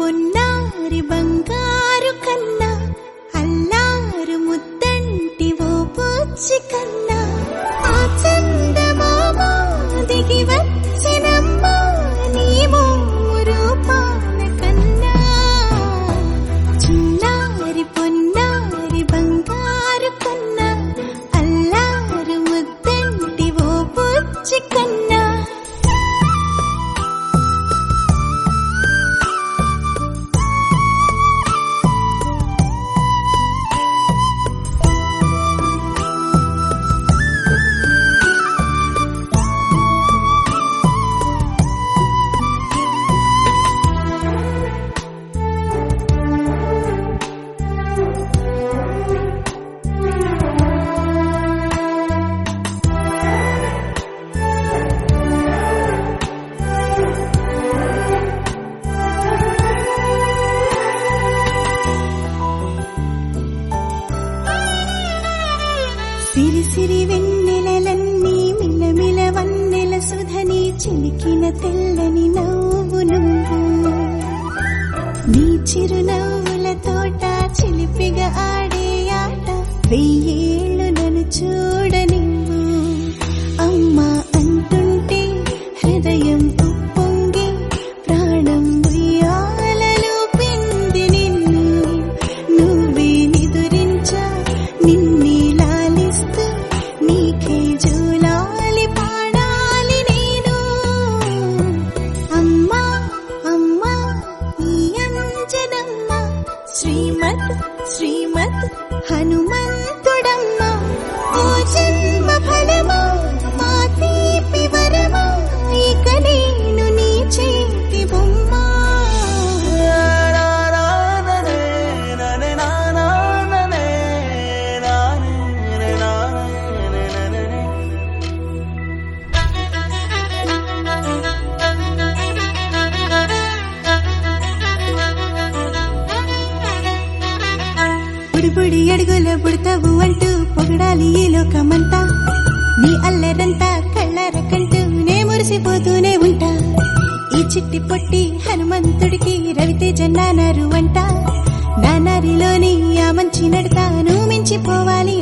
పొన్నారి బంగారు కన్నా అల్లారు ముద్దంటి ఓ పూచి కన్నా ఆ చందమామ దిగి వచ్చినమ్మా నీ రూపాల కన్నా చిన్నారి పొన్నారి బంగారు కన్నా అల్లారు ముద్దంటి ఓ పూచి కన్నా సిరి సిరి వెన్నెలలన్నీ మిలమిల వన్నెల సుధని చిలికిన తెల్లని నవ్వు నువ్వు నీ చిరునవ్వుల తోట చిలిపిగా ఆడే ఆట వెయ్యేళ్ళు నన్ను చూడనివ్వు అమ్మా అంటుంటే హృదయం ఉప్పొంగి ప్రాణం ఉయ్యాలలో పిండి నిన్ను నువ్వే నిదురించా నిన్నే నీకే జూలాలి పాడాలి నేను అమ్మా అమ్మా ఈ అంజనమ్మ శ్రీమత్ శ్రీమత్ హనుమంతుడమ్మ ఓ జన్మ ఫలమా మా తీపి వరమా ఇక నేను నీ చేతి బొమ్మ బుడి అడుగుల బుడతావు అంటూ పొగడాలి ఈ లోకమంతా నీ అల్లరంతా కళ్ళరకంటూ నే మురిసిపోతూనే ఉంటా ఈ చిట్టి పొట్టి హనుమంతుడికి రవితేజ నానారు అంట నానారిలోని ఆ మంచి నడతా నువ్వు మించిపోవాలి